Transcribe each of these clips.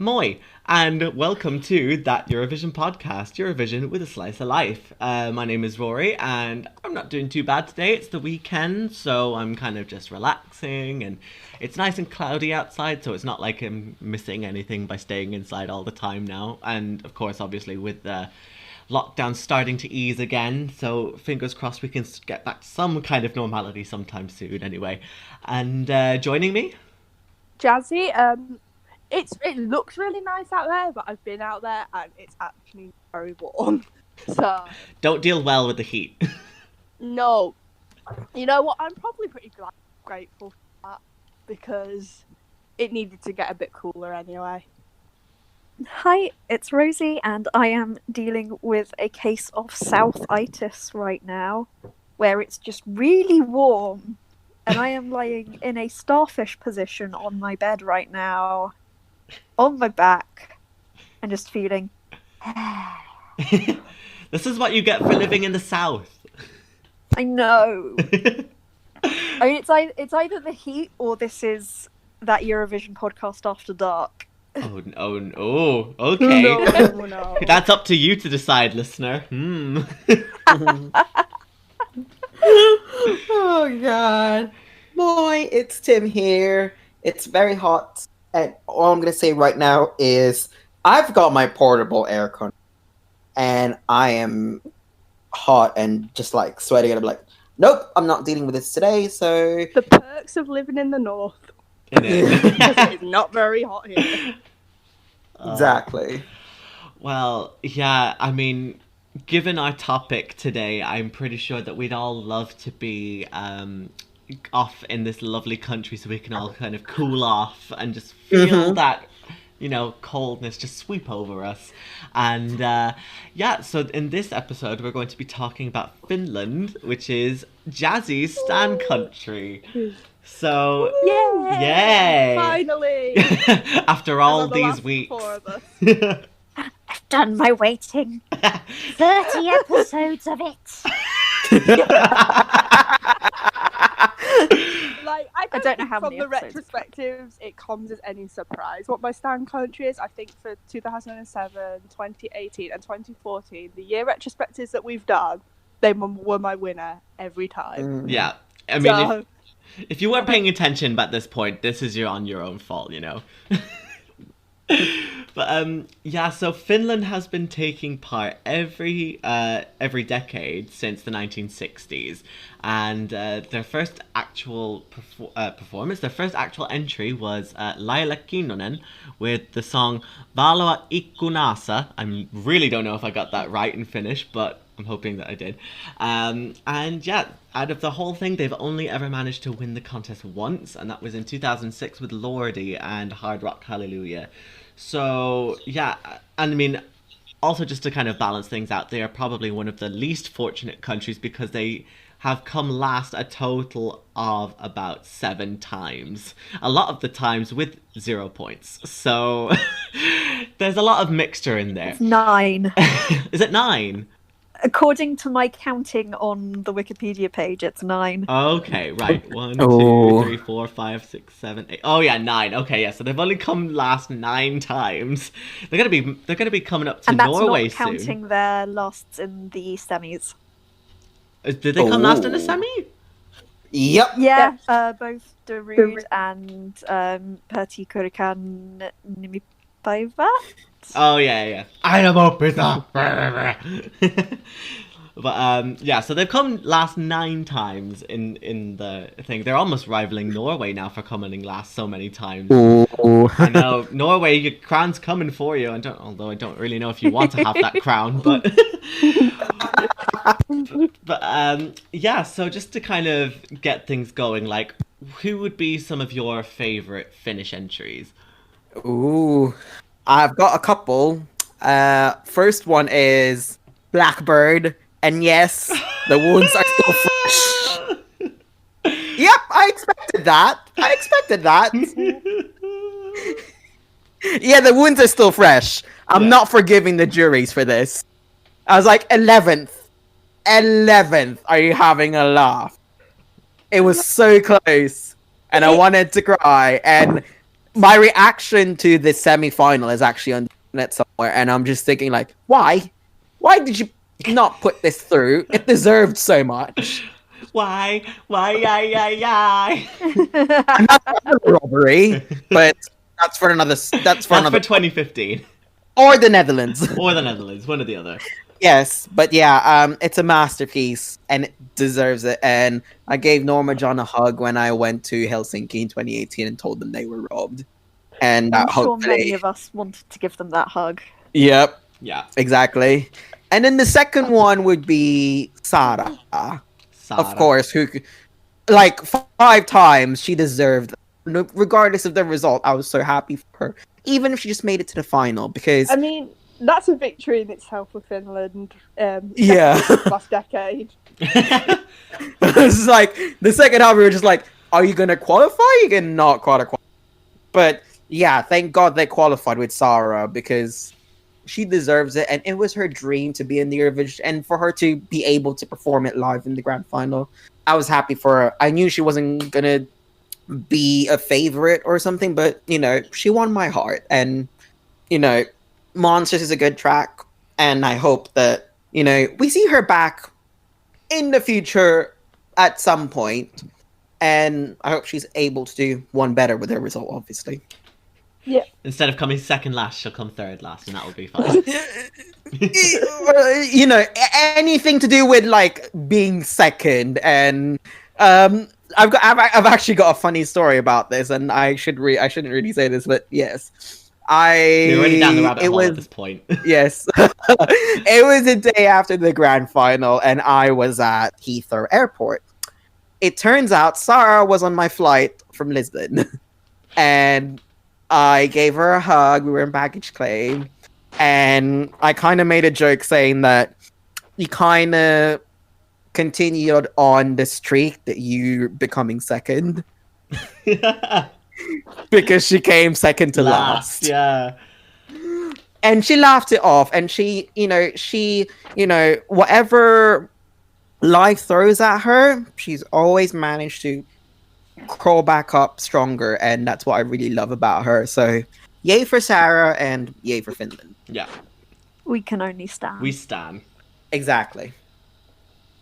Moi, and welcome to that Eurovision podcast, Eurovision with a Slice of Life. My name is Rory, and I'm not doing too bad today. It's the weekend, so I'm kind of just relaxing, and it's nice and cloudy outside, so it's not like I'm missing anything by staying inside all the time now. And of course, obviously, with the lockdown starting to ease again, so fingers crossed we can get back to some kind of normality sometime soon anyway. And joining me? Jazzi, it looks really nice out there, but I've been out there and it's actually very warm. So Don't deal well with the heat. no, you know what? I'm probably pretty grateful for that because it needed to get a bit cooler anyway. Hi, it's Rosie, and I am dealing with a case of Southitis right now, where it's just really warm, and I am lying in a starfish position on my bed right now, on my back, and just feeling. This is what you get for living in the South. I know. I mean, it's either the heat or this is that Eurovision podcast after dark. Oh, okay. No. That's up to you to decide, listener. Oh god. Boy, it's Tim here. It's very hot. And all I'm gonna say right now is I've got my portable air con and I am hot and just like sweating and I'm like, nope, I'm not dealing with this today, so The perks of living in the north. It's not very hot here. Exactly. Well, yeah, I mean, given our topic today, I'm pretty sure that we'd all love to be off in this lovely country so we can all kind of cool off and just feel that, coldness just sweep over us. And so in this episode, we're going to be talking about Finland, which is Jazzi's stan country. So, yay! Finally! After all these weeks. I've done my waiting. 30 episodes of it. I don't know how many from the episodes. retrospectives it comes as any surprise what my stan country is. I think for 2007, 2018 and 2014, the year retrospectives that we've done, they were my winner every time. Yeah, I mean, if you weren't paying attention at this point, this is on your own fault, But so Finland has been taking part every decade since the 1960s, and their first actual performance, their first actual entry was Laila Kinnunen with the song Valoa ikkunassa. I really don't know if I got that right in Finnish, but I'm hoping that I did. Out of the whole thing, they've only ever managed to win the contest once, and that was in 2006 with Lordi and Hard Rock Hallelujah. So, yeah, and I mean, also just to kind of balance things out, they are probably one of the least fortunate countries because they have come last a total of about 7 times. A lot of the times with 0 points. So, there's a lot of mixture in there. It's 9. Is it 9? According to my counting on the Wikipedia page, it's 9. Okay, right. 1, 2, 3, 4, 5, 6, 7, 8. Oh yeah, 9. Okay, yeah. So they've only come last 9 times. They're gonna be coming up to and that's Norway not counting soon. their lasts in the semis. Did they come last in the semi? Yep. Yeah, both Darude and Pertti Kurikan Nimipäivä. Oh yeah. I am a pizza. But so they've come last 9 times in the thing. They're almost rivaling Norway now for coming last so many times. I know, Norway, your crown's coming for you. Although I don't really know if you want to have that crown, but so just to kind of get things going, like, who would be some of your favorite Finnish entries? Ooh. I've got a couple. First one is Blackbird, and yes, the wounds are still fresh. Yep, I expected that. Yeah, the wounds are still fresh. I'm not forgiving the juries for this. I was like, 11th. Are you having a laugh? It was so close, and I wanted to cry, and my reaction to this semi-final is actually on the internet somewhere, and I'm just thinking like, why? Why did you not put this through? It deserved so much. Why? Yeah. I'm not for the robbery, but that's for another. That's for That's another. for 2015 Or the Netherlands. or the Netherlands, one or the other. Yes, but yeah, it's a masterpiece and it deserves it. And I gave Norma John a hug when I went to Helsinki in 2018 and told them they were robbed. And I'm sure hopefully, many of us wanted to give them that hug. yep, Yeah. exactly. And then the second one would be Sarah, of course, who, like 5 times, she deserved. Regardless of the result, I was so happy for her, even if she just made it to the final. Because I mean, that's a victory in itself for Finland. Yeah. Last decade. It's like the second half, we were just like, "Are you gonna qualify? You can not qualify." But yeah, thank God they qualified with Sarah because she deserves it, and it was her dream to be in the Eurovision, and for her to be able to perform it live in the grand final. I was happy for her. I knew she wasn't gonna be a favorite or something, but she won my heart, and Monsters is a good track, and I hope that we see her back in the future at some point, and I hope she's able to do one better with her result, obviously. Yeah. Instead of coming second last, she'll come third last, and that will be fine. Anything to do with like being second, and I've actually got a funny story about this, and I shouldn't really say this, but yes. You're already down the rabbit hole at this point. Yes. It was a day after the grand final, and I was at Heathrow Airport. It turns out Sarah was on my flight from Lisbon, and I gave her a hug. We were in baggage claim, and I kind of made a joke saying that you kind of continued on the streak that you becoming second. Because she came second to last. Yeah. And she laughed it off, and she whatever life throws at her, she's always managed to crawl back up stronger, and that's what I really love about her. So yay for Sarah and yay for Finland. Yeah. We can only stand. We stan. Exactly.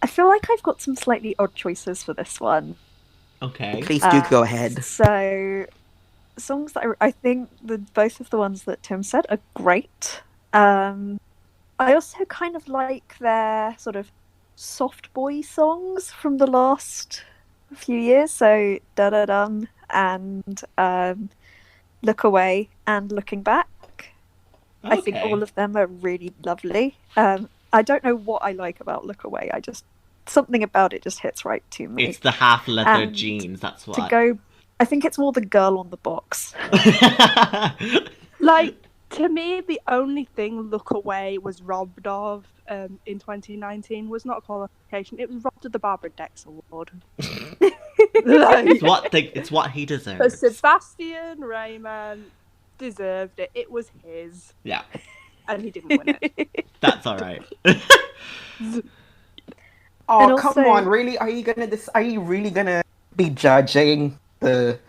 I feel like I've got some slightly odd choices for this one. Okay. Please do go ahead. So, songs that I think both of the ones that Tim said are great. I also kind of like their sort of soft boy songs from the last few years. So, Da Da Dum and Look Away and Looking Back. Okay. I think all of them are really lovely. I don't know what I like about Look Away. Something about it just hits right to me. It's the half leather And jeans. That's what. I think it's more the girl on the box. Like, to me, the only thing Look Away was robbed of in 2019 was not a qualification. It was robbed of the Barbara Dex Award. It's what he But deserves. Sebastian Rayman deserved it. It was his. Yeah, And he didn't win it. that's all right. Oh, And come also- on! Really? Are you really gonna be judging the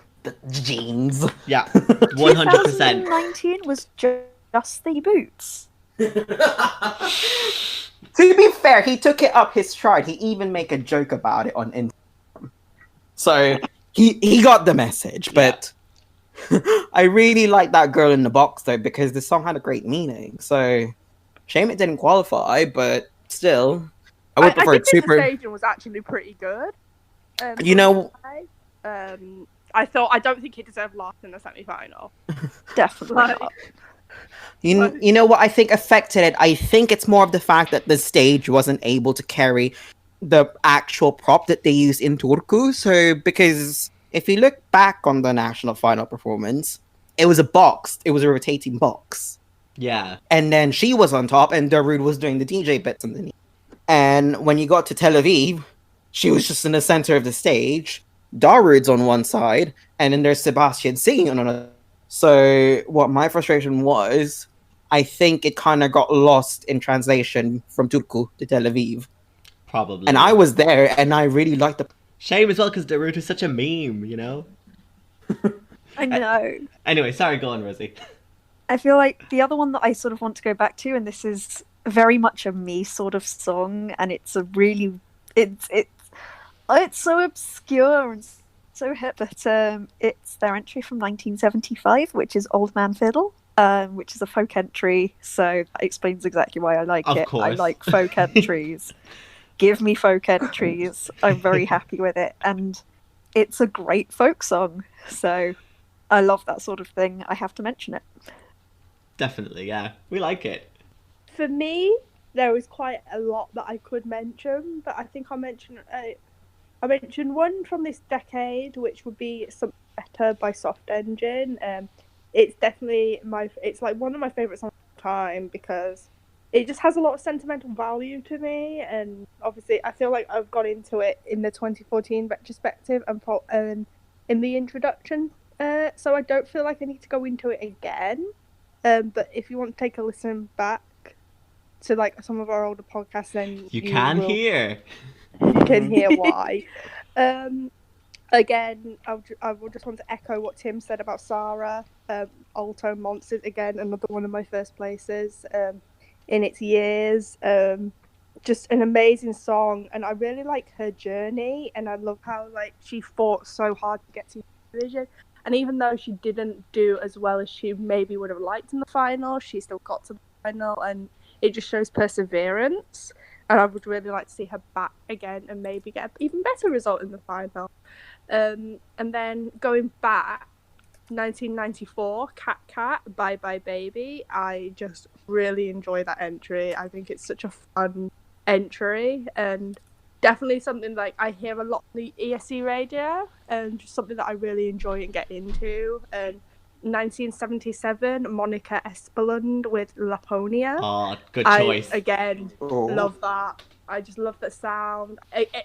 jeans? Yeah, 100%. 2019 was just the boots. To be fair, he took it up his stride. He even make a joke about it on Instagram. So he got the message. But I really like that girl in the box though, because the song had a great meaning. So shame it didn't qualify, but still, I would prefer I think super. the staging was actually pretty good. You know, I don't think he deserved last in the semi-final. Definitely Like- not. you know what I think affected it? I think it's more of the fact that the stage wasn't able to carry the actual prop that they used in Turku. So, because if you look back on the national final performance, it was a box. It was a rotating box. Yeah. And then she was on top, and Darude was doing the DJ bits underneath. And when you got to Tel Aviv, she was just in the center of the stage. Darude's on one side, and then there's Sebastian singing on another. So what my frustration was, I think it kind of got lost in translation from Turku to Tel Aviv. Probably. And I was there, and I really liked the... Shame as well, because Darude is such a meme, you know? I know. Anyway, sorry, go on, Rosie. I feel like the other one that I sort of want to go back to, and this is very much a me sort of song, and it's a really it's so obscure and so hip, but it's their entry from 1975, which is Old Man Fiddle, which is a folk entry, so that explains exactly why I like Of it. course. I like folk entries. Give me folk entries. I'm very happy with it, and it's a great folk song, so I love that sort of thing. I have to mention it. Definitely, yeah. We like it. For me, there was quite a lot that I could mention, but I think I mentioned one from this decade, which would be Something Better by Soft Engine. It's definitely it's like one of my favourite songs of all time because it just has a lot of sentimental value to me, and obviously I feel like I've got into it in the 2014 retrospective and in the introduction, so I don't feel like I need to go into it again. But if you want to take a listen back to like some of our older podcasts, then You can hear. You can hear why. Again, I will just want to echo what Tim said about Sarah. Old Tone Monsters, again, another one of my first places in its years. Just an amazing song, and I really like her journey, and I love how like she fought so hard to get to Eurovision. And even though she didn't do as well as she maybe would have liked in the final, she still got to the final, and it just shows perseverance. And I would really like to see her back again and maybe get an even better result in the final. And then going back, 1994, Cat Cat, Bye Bye Baby. I just really enjoy that entry. I think it's such a fun entry, and definitely something like I hear a lot on the ESC radio, and just something that I really enjoy and get into. And 1977, Monica Espelund with Laponia. Oh, good choice. Love that. I just love the sound.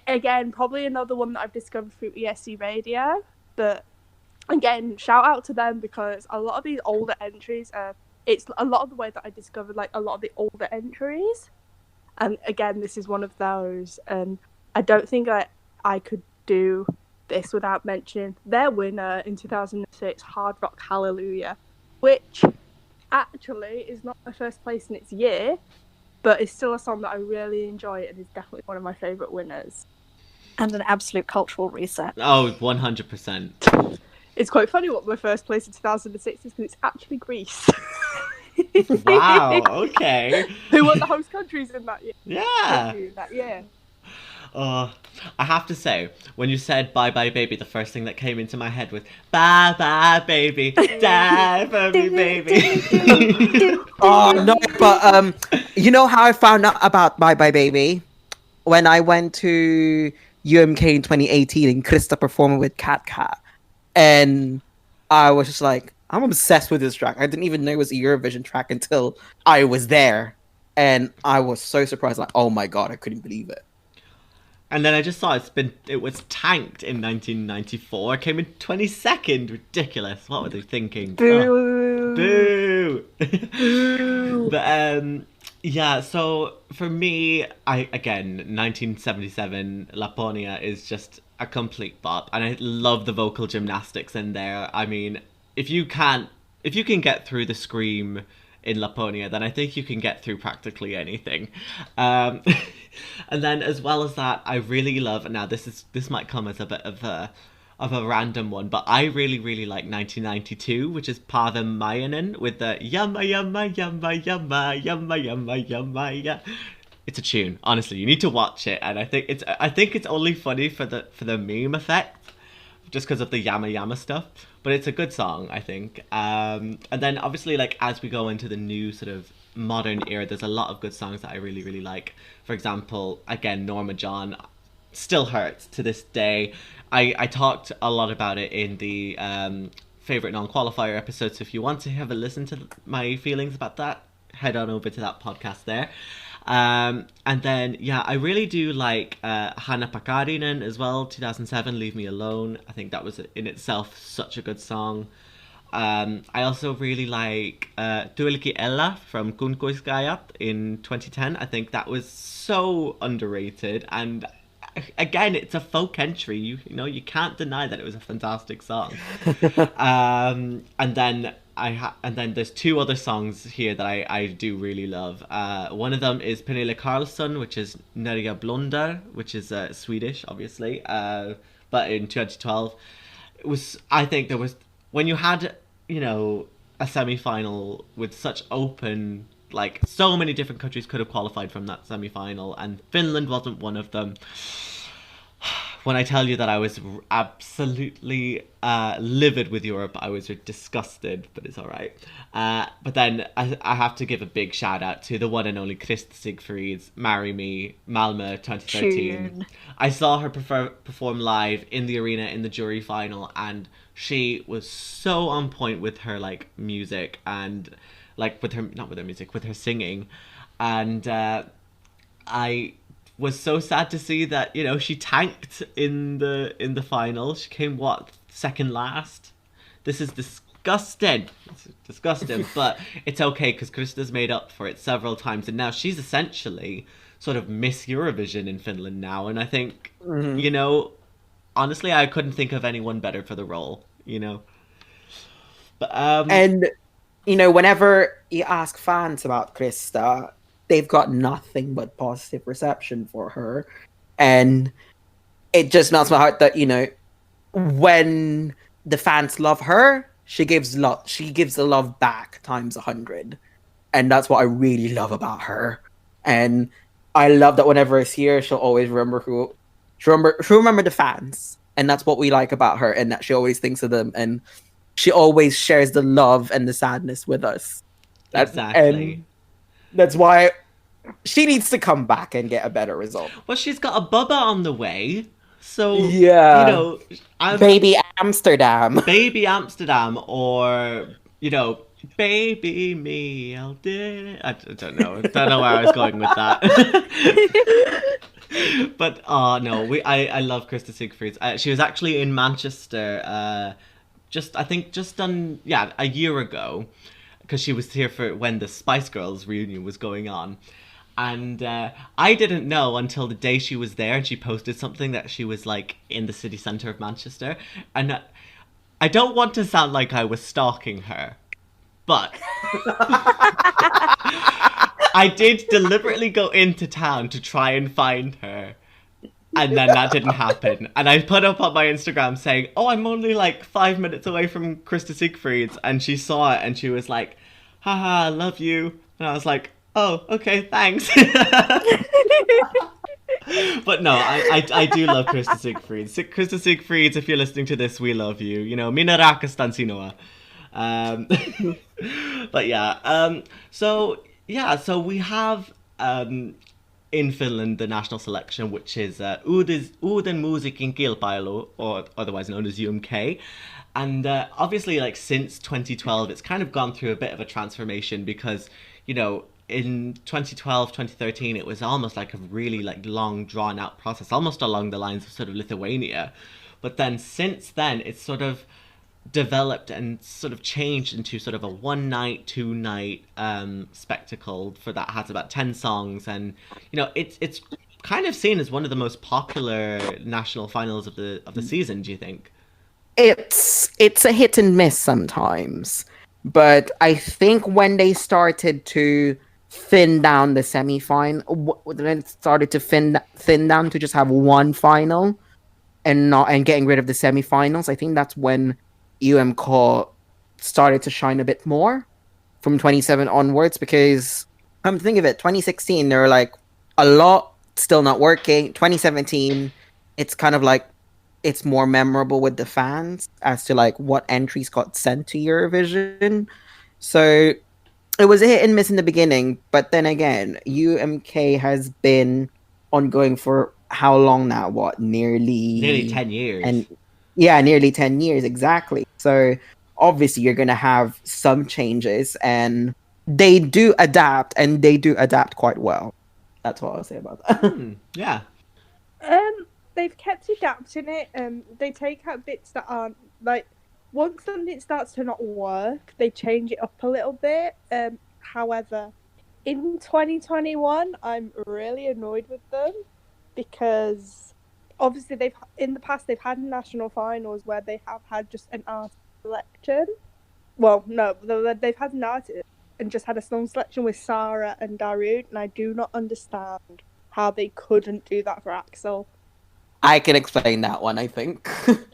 Again, probably another one that I've discovered through ESC radio. But again, shout out to them because a lot of these older entries, it's a lot of the way that I discovered like a lot of the older entries. And again, this is one of those. And I don't think I could do this without mentioning their winner in 2006, Hard Rock Hallelujah, which actually is not my first place in its year, but it's still a song that I really enjoy and is definitely one of my favourite winners. And an absolute cultural reset. Oh, 100%. It's quite funny what my first place in 2006 is because it's actually Greece. Wow, okay. Who were the host countries in that year? Yeah. I have to say, when you said Bye Bye Baby, the first thing that came into my head was Bye Bye Baby, die for me, baby. Oh, no, but you know how I found out about Bye Bye Baby? When I went to UMK in 2018 and Krista performed with Cat Cat. And I was just like, I'm obsessed with this track. I didn't even know it was a Eurovision track until I was there. And I was so surprised, like, oh my god, I couldn't believe it. And then I just saw it was tanked in 1994. It came in 22nd. Ridiculous. What were they thinking? Boo. Boo. But yeah, so for me, 1977 Laponia is just a complete bop, and I love the vocal gymnastics in there. I mean, if you can get through the scream in Laponia, then I think you can get through practically anything. And then as well as that, I really love, now this might come as a bit of a random one, but I really, really like 1992, which is Paven Mayanen with the yumma yumma yumma yumma yumma yumma yumma yeah. It's a tune. Honestly, you need to watch it, and I think it's only funny for the meme effect, just because of the yama yama stuff. But it's a good song, I think. And then obviously, like, as we go into the new sort of modern era, there's a lot of good songs that I really, really like. For example, again, Norma John still hurts to this day. I talked a lot about it in the favorite non-qualifier episode, so if you want to have a listen to my feelings about that, head on over to that podcast there. And then, yeah, I really do like Hanna Pakarinen as well, 2007, Leave Me Alone. I think that was in itself such a good song. I also really like Tuelki Ella from Kunkoiskajat in 2010. I think that was so underrated, and again, it's a folk entry. You know, you can't deny that it was a fantastic song. And then and then there's two other songs here that I do really love. One of them is Pernilla Karlsson, which is Nerja Blondar, which is Swedish, obviously. But in 2012, it was, I think there was, when you had, you know, a semi-final with such open, like, so many different countries could have qualified from that semi-final, and Finland wasn't one of them. When I tell you that I was absolutely livid with Europe, I was disgusted, but it's all right. But then I have to give a big shout out to the one and only Krista Sigfrid's "Marry Me" Malmö 2013. Tune. I saw her perform live in the arena in the jury final, and she was so on point with her like music and like with her, not with her music, with her singing, and I was so sad to see that, you know, she tanked in the final. She came second last. This is disgusting. It's disgusting, but it's okay because Krista's made up for it several times, and now she's essentially sort of Miss Eurovision in Finland now. And I think, you know, honestly, I couldn't think of anyone better for the role. You know, but And you know, whenever you ask fans about Krista, they've got nothing but positive reception for her, and it just melts my heart that, you know, when the fans love her, she gives love. She gives the love back times 100, and that's what I really love about her. And I love that whenever it's here, she'll always remember she'll remember the fans, and that's what we like about her. And that she always thinks of them, and she always shares the love and the sadness with us. exactly. And that's why she needs to come back and get a better result. Well, she's got a Bubba on the way, so Yeah. you know, Baby Amsterdam. Baby Amsterdam, or you know, Baby Me, I'll do it. I don't know. Don't know where I was going with that. But no, I love Krista Sigfrids. She was actually in Manchester, just done a year ago, because she was here for when the Spice Girls reunion was going on. And I didn't know until the day she was there, and she posted something that she was like in the city centre of Manchester. And I don't want to sound like I was stalking her, but I did deliberately go into town to try and find her. And then that didn't happen. And I put up on my Instagram saying, oh, I'm only like 5 minutes away from Krista Siegfried's. And she saw it and she was like, haha, I love you. And I was like, oh, okay, thanks. But no, I do love Krista Siegfried. Krista Siegfried, if you're listening to this, we love you. You know, mina rakastan sinua. But yeah, so we have in Finland the national selection, which is Uuden Musiikin Kilpailu, or otherwise known as UMK. And obviously, like, since 2012, it's kind of gone through a bit of a transformation because, you know, in 2012, 2013, it was almost like a really like long drawn out process, almost along the lines of sort of Lithuania. But then since then, it's sort of developed and sort of changed into sort of a 1 night, 2 night spectacle that has about 10 songs. And, you know, it's kind of seen as one of the most popular national finals of the season, do you think? It's a hit and miss sometimes. But I think when they started to thin down the semi-final, when it started to thin down to just have one final and getting rid of the semi-finals, I think that's when UMK started to shine a bit more from 27 onwards. Because come to think of it, 2016 there were like a lot still not working. 2017, it's kind of like it's more memorable with the fans as to like what entries got sent to Eurovision. So it was a hit and miss in the beginning, but then again, UMK has been ongoing for how long now? What, nearly 10 years. And yeah, nearly 10 years, exactly. So obviously you're going to have some changes, and they do adapt, and they do adapt quite well. That's what I'll say about that. Yeah. They've kept adapting it. They take out bits that aren't, like, once something starts to not work, they change it up a little bit. However, in 2021, I'm really annoyed with them because obviously in the past they've had national finals where they have had just an artist selection. Well, no, they've had an artist and just had a song selection with Sarah and Darude, and I do not understand how they couldn't do that for Axel. I can explain that one, I think.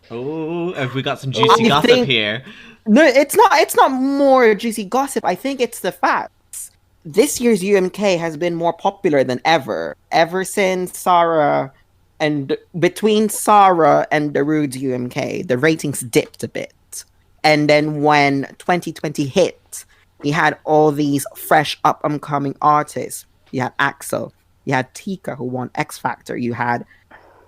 Oh, have we got some juicy gossip here? No, it's not more juicy gossip. I think it's the facts. This year's UMK has been more popular than ever. Ever since between Sarah and Darude's UMK, the ratings dipped a bit. And then when 2020 hit, you had all these fresh up-and-coming artists. You had Axel, you had Tika, who won X Factor, you had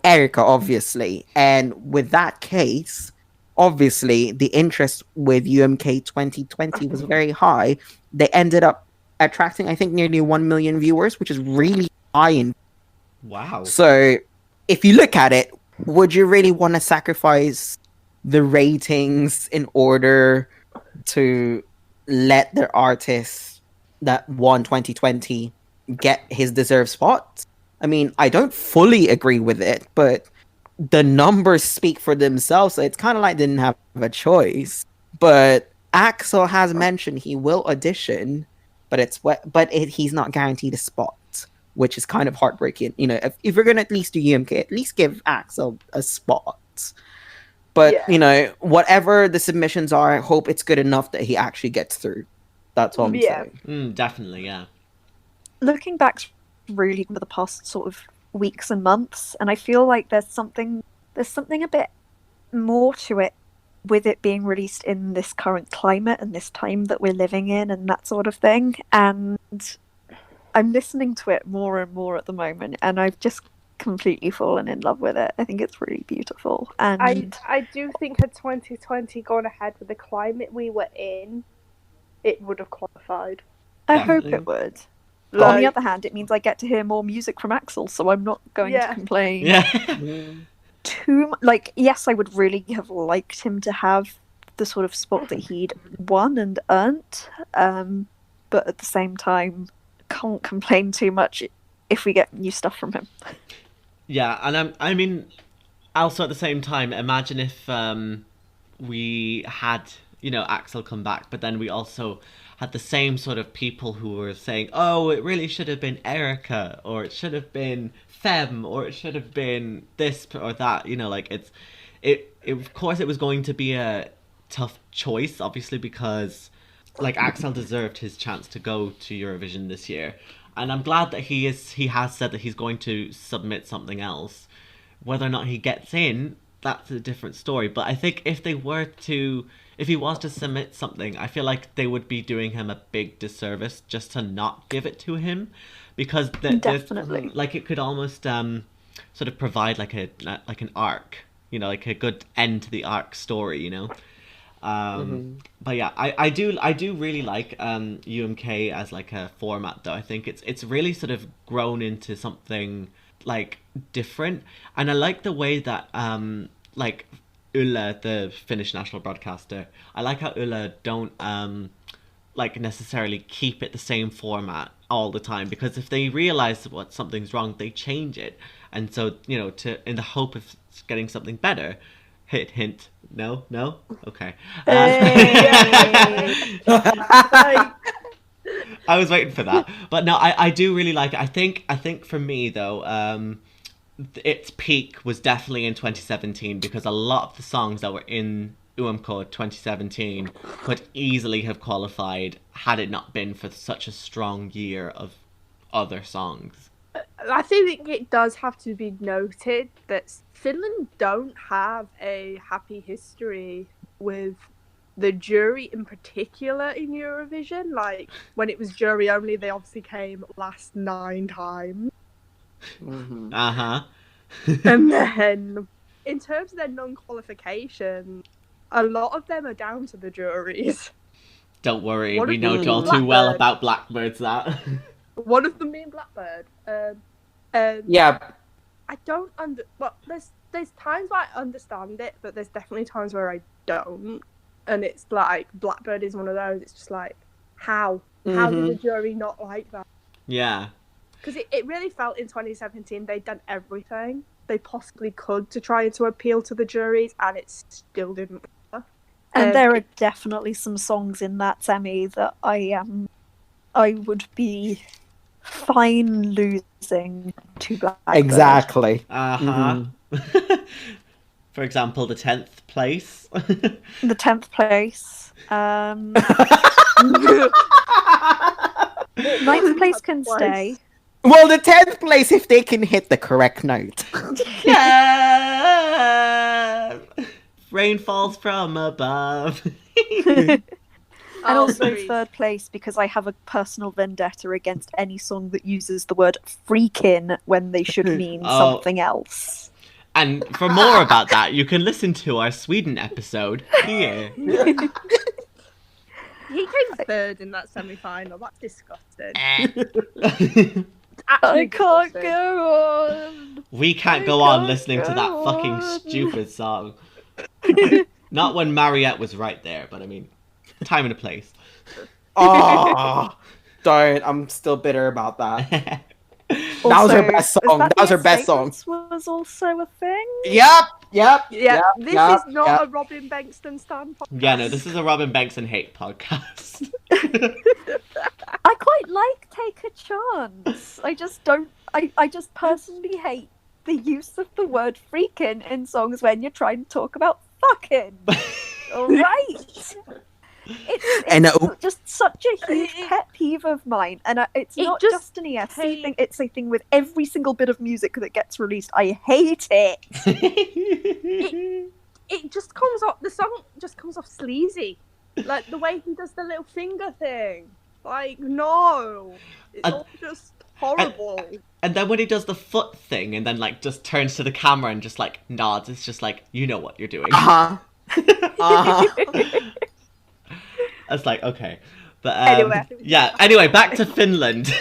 Erica, obviously. And with that case, obviously, the interest with UMK 2020 was very high. They ended up attracting, I think, nearly 1 million viewers, which is really high. Wow. So, if you look at it, would you really want to sacrifice the ratings in order to let the artist that won 2020 get his deserved spot? I mean, I don't fully agree with it, but the numbers speak for themselves, so it's kind of like they didn't have a choice. But Axel has mentioned he will audition, but he's not guaranteed a spot, which is kind of heartbreaking. You know, if you're going to at least do UMK, at least give Axel a spot. But, Yeah. you know, whatever the submissions are, I hope it's good enough that he actually gets through. That's all I'm saying. Definitely, yeah. Looking back really over the past sort of weeks and months, and I feel like there's something a bit more to it with it being released in this current climate and this time that we're living in and that sort of thing. And I'm listening to it more and more at the moment, and I've just completely fallen in love with it. I think it's really beautiful. And I do think had 2020 gone ahead with the climate we were in, it would have qualified. I hope it would. But on the other hand, it means I get to hear more music from Axel, so I'm not going to complain. Yes, I would really have liked him to have the sort of spot that he'd won and earned, but at the same time, can't complain too much if we get new stuff from him. Yeah, and I mean, also at the same time, imagine if we had, you know, Axel come back, but then we also had the same sort of people who were saying, oh, it really should have been Erica, or it should have been Femme, or it should have been this or that. You know, like it of course it was going to be a tough choice, obviously, because like Axel deserved his chance to go to Eurovision this year. And I'm glad that he has said that he's going to submit something else. Whether or not he gets in, that's a different story. But I think if he was to submit something, I feel like they would be doing him a big disservice just to not give it to him, because definitely, like, it could almost sort of provide like an arc, you know, like a good end to the arc story, you know. But yeah, I do really like UMK as like a format, though. I think it's really sort of grown into something like different, and I like the way that like Ulla, the Finnish national broadcaster, I like how Ulla don't like necessarily keep it the same format all the time, because if they realize what something's wrong, they change it. And so, you know, in the hope of getting something better. Hint. No? Okay. I was waiting for that. But no, I do really like it. I think for me, though, its peak was definitely in 2017, because a lot of the songs that were in UMK 2017 could easily have qualified had it not been for such a strong year of other songs. I think it does have to be noted that Finland don't have a happy history with the jury in particular in Eurovision. Like, when it was jury only, they obviously came last 9 times. Mm-hmm. And then, in terms of their non-qualification, a lot of them are down to the juries. Don't worry, we know all too well about Blackbird's that. One of them being Blackbird. Yeah. I don't well, there's times where I understand it, but there's definitely times where I don't. And it's like Blackbird is one of those. It's just like, how did the jury not like that? Yeah. Because it really felt in 2017 they'd done everything. they possibly could to try to appeal to the juries, and it still didn't work. And there are definitely some songs in that semi that I would be fine losing to Blackbird. Exactly. For example, the 10th place. The 10th place. 9th place can stay. Well, the 10th place if they can hit the correct note. Yeah. Rain falls from above. And also Juries. 3rd place because I have a personal vendetta against any song that uses the word freaking when they should mean something else. And for more about that, you can listen to our Sweden episode here. He came 3rd in that semi-final. That's disgusting. I can't go on. We can't go on listening to that fucking stupid song. Not when Mariette was right there, but I mean, time and a place. Oh, don't. I'm still bitter about that. Also, that was her best song. That was her best song. Was also a thing. Yep. This is not a Robin Bankston stan podcast. Yeah, no, this is a Robin Bankston hate podcast. I quite like Take a Chance. I just don't. I just personally hate the use of the word freaking in songs when you're trying to talk about fucking. All right. It's just such a huge pet peeve of mine, and it's not just an ESC thing. It's a thing with every single bit of music that gets released. I hate it. It just comes off. The song just comes off sleazy, like the way he does the little finger thing. Like no, it's all just horrible. And then when he does the foot thing, and then like just turns to the camera and just like nods, it's just like, you know what you're doing. It's like, okay. But anyway, back to Finland.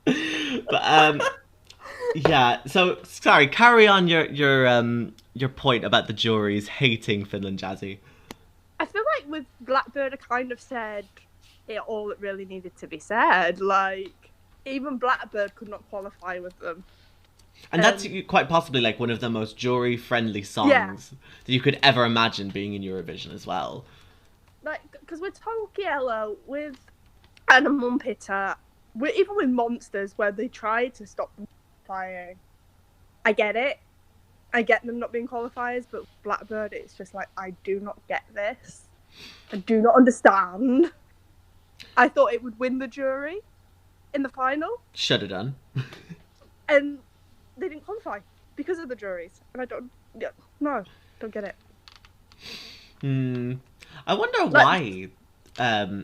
But yeah, so sorry, carry on your point about the juries hating Finland Jazzi. I feel like with Blackbird I kind of said all that really needed to be said. Like even Blackbird could not qualify with them. And that's quite possibly like one of the most jury friendly songs that you could ever imagine being in Eurovision as well. Like, because with Tolkiello, with Anna Mumpita, even with Monsters, where they tried to stop them qualifying, I get it. I get them not being qualifiers, but Blackbird, it's just like, I do not get this. I do not understand. I thought it would win the jury in the final. Should have done. And they didn't qualify because of the juries. And I don't get it. I wonder why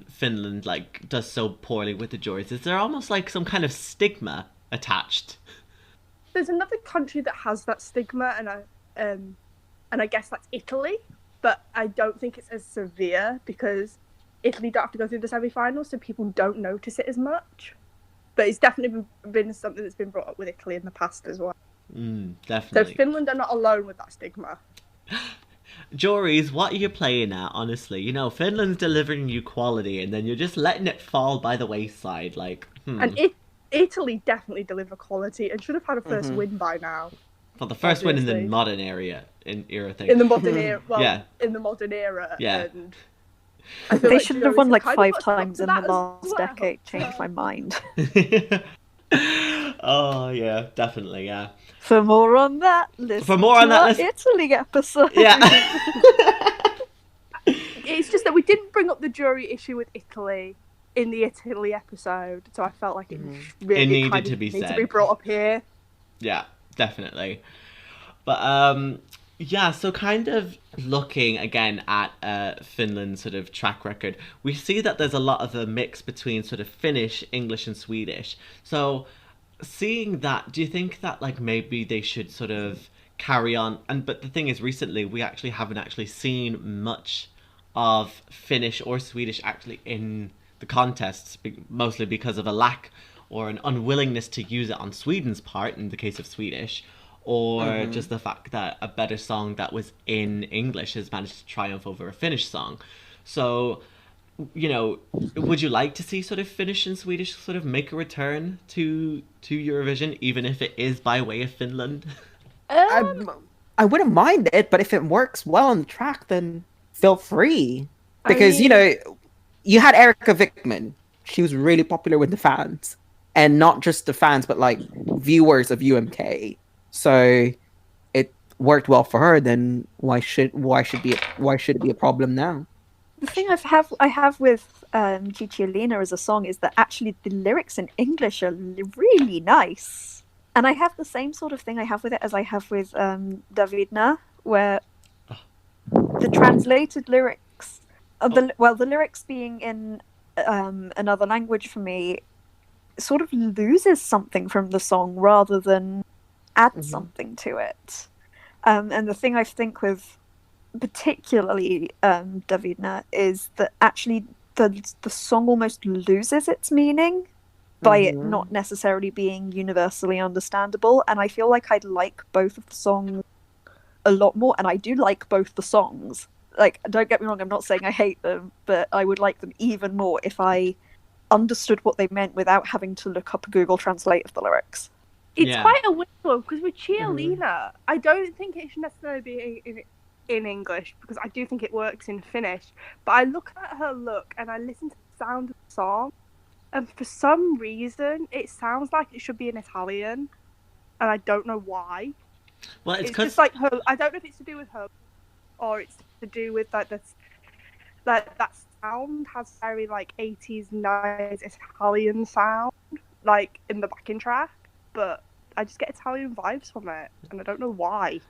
Finland like does so poorly with the juries. Is there almost like some kind of stigma attached? There's another country that has that stigma, and I guess that's Italy. But I don't think it's as severe because Italy don't have to go through the semi-finals, so people don't notice it as much. But it's definitely been something that's been brought up with Italy in the past as well. Definitely. So Finland are not alone with that stigma. Juries, what are you playing at, honestly? You know, Finland's delivering you quality, and then you're just letting it fall by the wayside, like, And Italy definitely deliver quality and should have had a first win by now. Well, the first win in the modern era thing. In the modern era, in the modern era. Yeah. And They should have won like 5 times in the last decade. Changed my mind. Oh, yeah, definitely, yeah. For more on that, listen to our Italy episode. Yeah. It's just that we didn't bring up the jury issue with Italy in the Italy episode, so I felt like it really needed to be said. To be brought up here. Yeah, definitely. But yeah, so kind of looking again at Finland's sort of track record, we see that there's a lot of a mix between sort of Finnish, English, and Swedish. So seeing that, do you think that like maybe they should sort of carry on? But the thing is, recently we actually haven't actually seen much of Finnish or Swedish actually in the contests, mostly because of a lack or an unwillingness to use it on Sweden's part in the case of Swedish, or just the fact that a better song that was in English has managed to triumph over a Finnish song. So you know, would you like to see sort of Finnish and Swedish sort of make a return to Eurovision, even if it is by way of Finland? I wouldn't mind it, but if it works well on the track, then feel free. I Because, mean- you had Erica Vickman. She was really popular with the fans. And not just the fans, but like viewers of UMK. So it worked well for her, then why should it be a problem now? The thing I have with Cicciolina as a song is that actually the lyrics in English are really nice, and I have the same sort of thing I have with it as I have with Davidna, where the translated lyrics, the lyrics being in another language for me, sort of loses something from the song rather than add something to it. And the thing I think with particularly Davidna is that actually the song almost loses its meaning by it not necessarily being universally understandable, and I feel like I'd like both of the songs a lot more, and I do like both the songs. Like, don't get me wrong, I'm not saying I hate them, but I would like them even more if I understood what they meant without having to look up a Google Translate of the lyrics. It's quite a weird one, because with Cicciolina, I don't think it should necessarily be in English, because I do think it works in Finnish, but I look at her look and I listen to the sound of the song, and for some reason it sounds like it should be in Italian, and I don't know why. Well, it's just like her. I don't know if it's to do with her, or it's to do with like this, like that sound has very like 80s, 90s Italian sound, like in the backing track, but I just get Italian vibes from it, and I don't know why.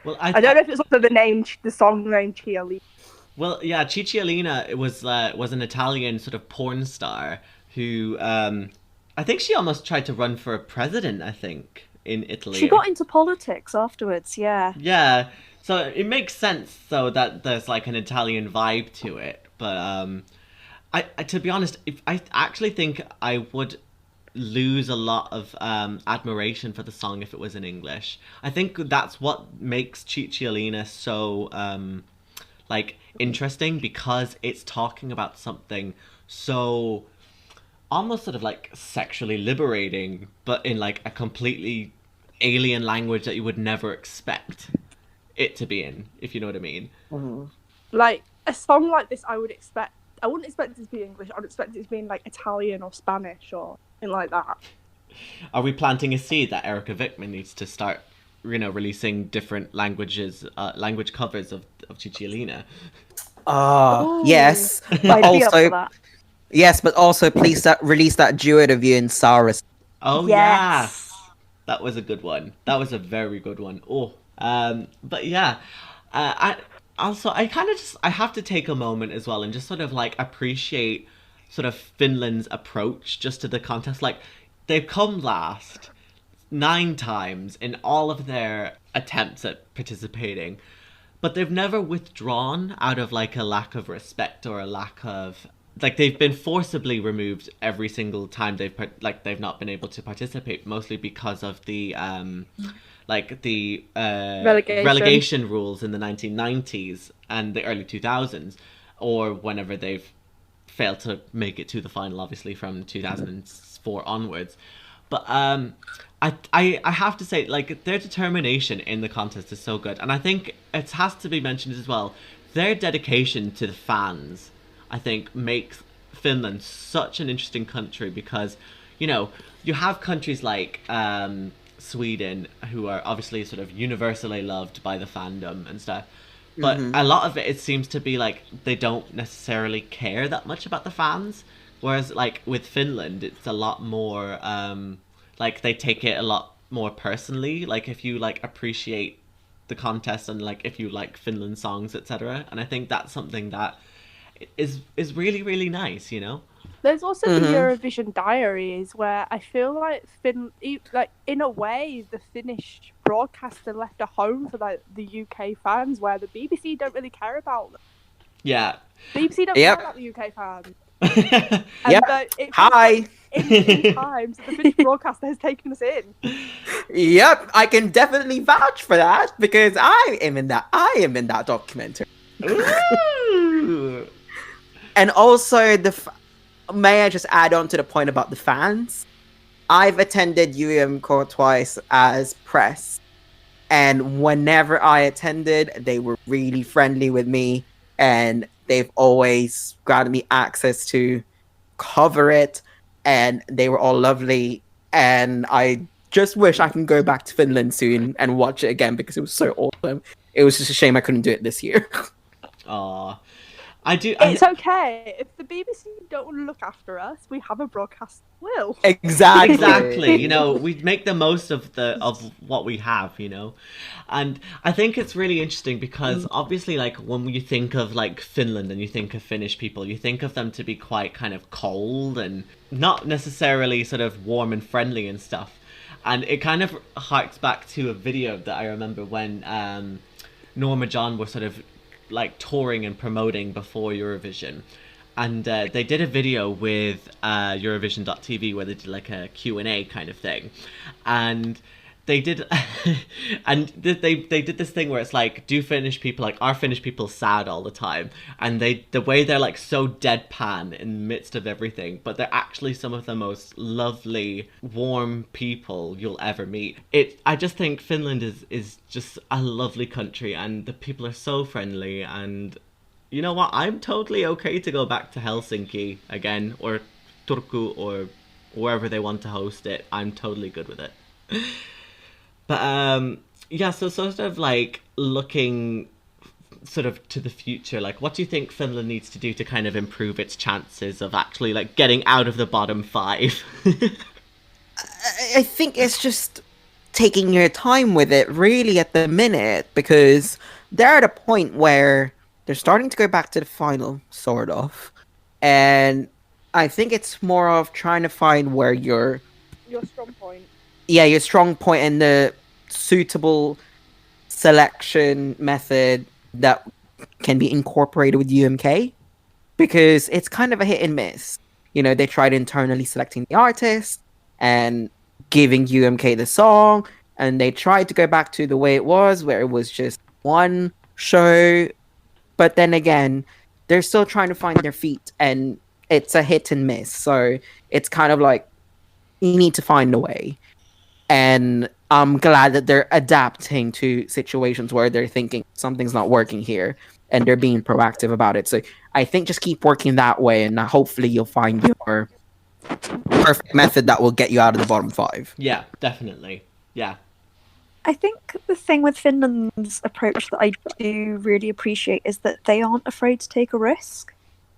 Well, I don't know if it's also the song name Cicciolina. Well, yeah, Cicciolina was an Italian sort of porn star who I think she almost tried to run for president, I think, in Italy. She got into politics afterwards, yeah. Yeah, so it makes sense though that there's like an Italian vibe to it, but I to be honest, I actually think I would lose a lot of admiration for the song if it was in English. I think that's what makes Cicciolina so like interesting, because it's talking about something so almost sort of like sexually liberating, but in like a completely alien language that you would never expect it to be in, if you know what I mean. Like a song like this, I wouldn't expect it to be English. I would expect it to be in like Italian or Spanish or something like that. Are we planting a seed that Erica Vickman needs to start, releasing different language covers of Cicciolina? Yes. But I'd be up for that. Yes, but also please release that duet of you and Saris. Oh, Yes. yeah. That was a good one. That was a very good one. Oh, but yeah. I have to take a moment as well and just sort of like appreciate sort of Finland's approach just to the contest. Like, they've come last 9 times in all of their attempts at participating, but they've never withdrawn out of like a lack of respect or a lack of, like, they've been forcibly removed every single time they've not been able to participate, mostly because of the relegation rules in the 1990s and the early 2000s, or whenever they've failed to make it to the final, obviously from 2004 onwards. But I have to say, like, their determination in the contest is so good, and I think it has to be mentioned as well, their dedication to the fans, I think, makes Finland such an interesting country, because, you have countries like Sweden, who are obviously sort of universally loved by the fandom and stuff, but a lot of it seems to be like they don't necessarily care that much about the fans, whereas like with Finland it's a lot more like they take it a lot more personally, like if you like appreciate the contest and like if you like Finland songs, etc. And I think that's something that is really, really nice, There's also the Eurovision Diaries, where I feel like in a way, the Finnish broadcaster left a home for like the UK fans, where the BBC don't really care about them. Yeah. The BBC don't care about the UK fans. Hi. In times, the Finnish broadcaster has taken us in. Yep, I can definitely vouch for that, because I am in that documentary. Ooh. And also, may I just add on to the point about the fans? I've attended UMK twice as press, and whenever I attended, they were really friendly with me, and they've always granted me access to cover it, and they were all lovely. And I just wish I can go back to Finland soon and watch it again because it was so awesome. It was just a shame I couldn't do it this year. Aw. I do. It's okay. If the BBC don't want to look after us, we have a broadcast will. Exactly. Exactly. You know, we make the most of what we have, you know. And I think it's really interesting because obviously, like, when you think of like Finland and you think of Finnish people, you think of them to be quite kind of cold and not necessarily sort of warm and friendly and stuff. And it kind of harks back to a video that I remember when Norma John were sort of like touring and promoting before Eurovision, and they did a video with Eurovision.tv where they did like a Q&A kind of thing, and they did and they did this thing where it's like, do Finnish people, like, are Finnish people sad all the time? And the way they're like so deadpan in the midst of everything, but they're actually some of the most lovely, warm people you'll ever meet. I just think Finland is just a lovely country, and the people are so friendly. And you know what, I'm totally okay to go back to Helsinki again, or Turku, or wherever they want to host it. I'm totally good with it. But yeah, so sort of like looking sort of to the future, like, what do you think Finland needs to do to kind of improve its chances of actually like getting out of the bottom 5? I think it's just taking your time with it really at the minute, because they're at a point where they're starting to go back to the final, sort of. And I think it's more of trying to find where your strong point. Yeah, your strong point and the suitable selection method that can be incorporated with UMK, because it's kind of a hit and miss. You know, they tried internally selecting the artist and giving UMK the song, and they tried to go back to the way it was, where it was just one show. But then again, they're still trying to find their feet, and it's a hit and miss. So it's kind of like, you need to find a way. And I'm glad that they're adapting to situations where they're thinking something's not working here, and they're being proactive about it. So I think just keep working that way, and hopefully you'll find your perfect method that will get you out of the bottom 5. Yeah, definitely. Yeah. I think the thing with Finland's approach that I do really appreciate is that they aren't afraid to take a risk.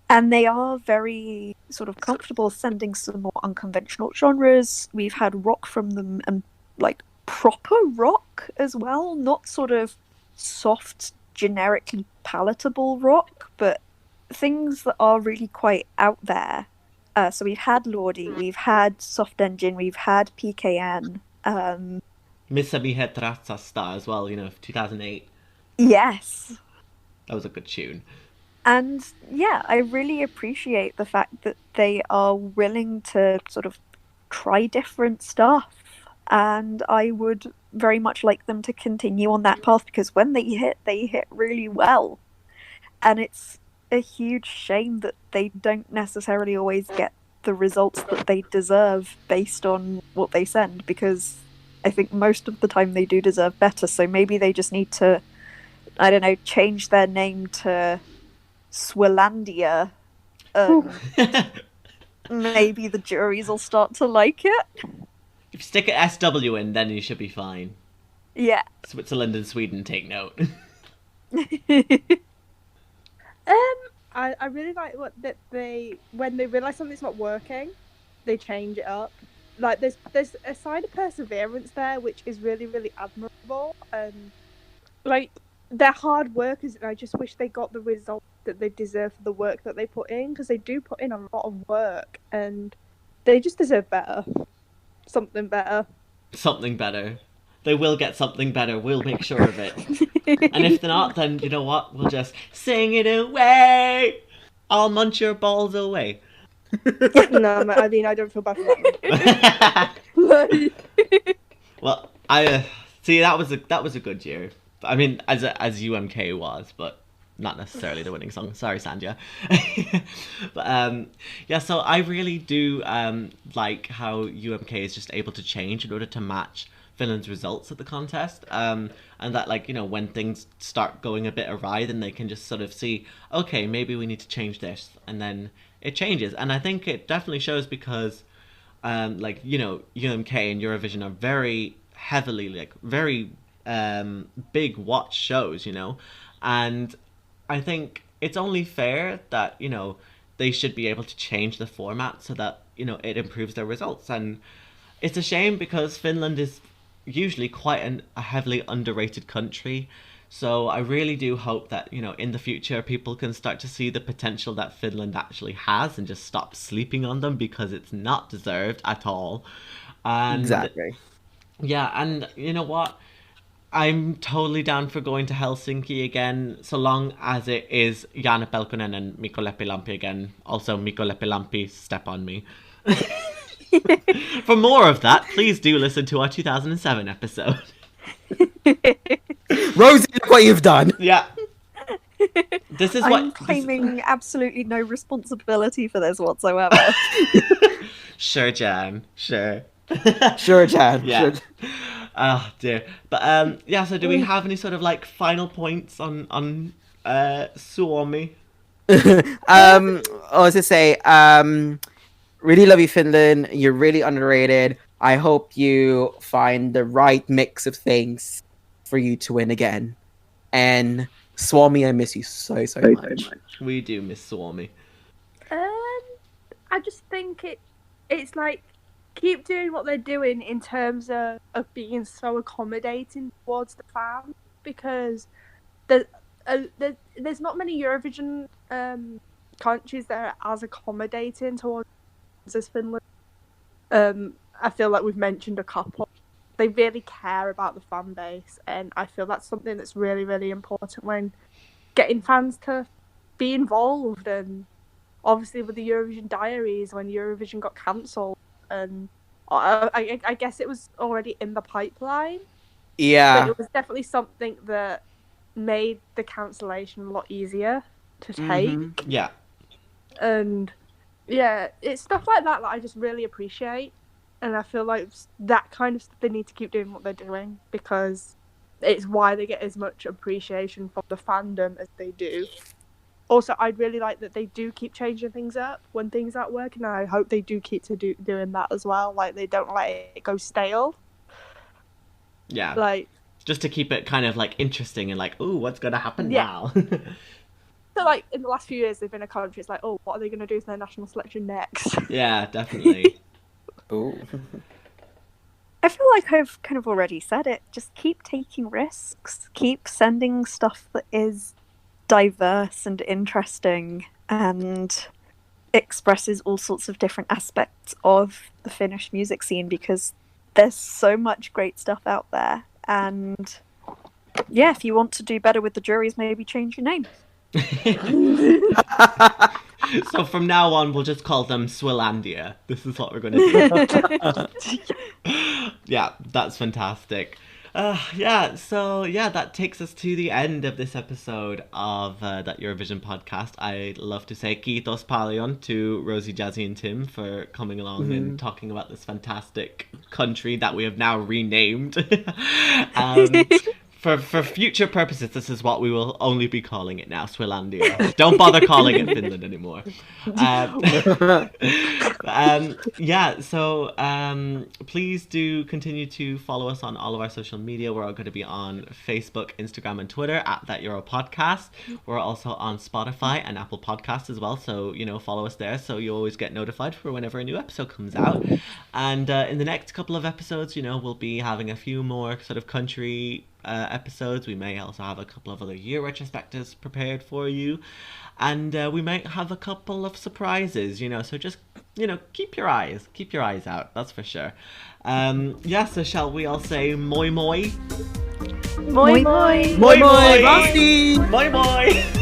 And they are very sort of comfortable sending some more unconventional genres. We've had rock from them, and like proper rock as well, not sort of soft, generically palatable rock, but things that are really quite out there. So we've had Lordi, we've had Soft Engine, we've had PKN. Missä Miehet Ratsastaa as well, you know, 2008. Yes. That was a good tune. And yeah, I really appreciate the fact that they are willing to sort of try different stuff. And I would very much like them to continue on that path, because when they hit really well. And it's a huge shame that they don't necessarily always get the results that they deserve based on what they send, because I think most of the time they do deserve better. So maybe they just need to, I don't know, change their name to Swelandia. Maybe the juries will start to like it. If you stick an SW in, then you should be fine. Yeah. Switzerland and Sweden, take note. I really like that when they realise something's not working, they change it up. Like there's a side of perseverance there which is really, really admirable, and like they're hard workers, and I just wish they got the result that they deserve for the work that they put in, because they do put in a lot of work, and they just deserve better. Something better. Something better. They will get something better. We'll make sure of it. And if they're not, then you know what? We'll just sing it away. I'll munch your balls away. No, I mean, I don't feel bad for that one. Well, I see that was a good year. I mean, as UMK was, but not necessarily the winning song. Sorry, Sandhya. But yeah, so I really do like how UMK is just able to change in order to match Finland's results at the contest, and that, like, you know, when things start going a bit awry, then they can just sort of see, okay, maybe we need to change this, and then it changes. And I think it definitely shows because like, you know, UMK and Eurovision are very heavily, like, very big watch shows, you know, and I think it's only fair that, you know, they should be able to change the format so that, you know, it improves their results. And it's a shame because Finland is usually quite a heavily underrated country. So I really do hope that, you know, in the future people can start to see the potential that Finland actually has and just stop sleeping on them, because it's not deserved at all. And Exactly. yeah, and you know what? I'm totally down for going to Helsinki again, so long as it is Jaana Pelkonen and Mikko Leppilampi again. Also, Mikko Leppilampi, step on me. For more of that, please do listen to our 2007 episode. Rosie, look what you've done. Yeah. This is what I'm claiming absolutely no responsibility for this whatsoever. Sure, Jan. Sure. Sure, Jan. Yeah. Sure. Oh dear. But yeah, so do we have any sort of like final points on Suomi? I was to say, really love you, Finland. You're really underrated. I hope you find the right mix of things for you to win again. And Swami, I miss you so much. We do miss Suomi. I just think it's like, keep doing what they're doing in terms of being so accommodating towards the fans, because there's not many Eurovision countries that are as accommodating towards as Finland. I feel like we've mentioned a couple. They really care about the fan base, and I feel that's something that's really, really important when getting fans to be involved. And obviously with the Eurovision Diaries, when Eurovision got cancelled, and I guess it was already in the pipeline. Yeah. But it was definitely something that made the cancellation a lot easier to take. Mm-hmm. Yeah. And yeah, it's stuff like that I just really appreciate. And I feel like that kind of stuff, they need to keep doing what they're doing, because it's why they get as much appreciation from the fandom as they do. Also, I'd really like that they do keep changing things up when things aren't working, and I hope they do keep doing that as well. Like, they don't let it go stale. Yeah. Like, just to keep it kind of like interesting and like, ooh, what's gonna happen Yeah. now? so like in the last few years, they've been a country. It's like, oh, what are they going to do with their national selection next? Yeah, definitely. Ooh. I feel like I've kind of already said it. Just keep taking risks. Keep sending stuff that is diverse and interesting and expresses all sorts of different aspects of the Finnish music scene, because there's so much great stuff out there. And yeah, if you want to do better with the juries, maybe change your name. So from now on, we'll just call them Swilandia. This is what we're going to do. Yeah, that's fantastic. Yeah, so yeah, that takes us to the end of this episode of that Eurovision podcast. I'd love to say kiitos paljon to Rosie, Jazzi and Tim for coming along and talking about this country that we have now renamed. For future purposes, this is what we will only be calling it now, Swilandia. Don't bother calling it Finland anymore. Yeah, so please do continue to follow us on all of our social media. We're all going to be on Facebook, Instagram, and Twitter at That Euro Podcast. We're also on Spotify and Apple Podcasts as well, so, you know, follow us there so you always get notified for whenever a new episode comes out. And in the next couple of episodes, you know, we'll be having a few more sort of country episodes. We may also have a couple of other year retrospectives prepared for you, and we might have a couple of surprises, you know, so just, you know, keep your eyes out, that's for sure. Yeah, so shall we all say moi moi? Moi moi! Moi moi! Rosie! Moi moi!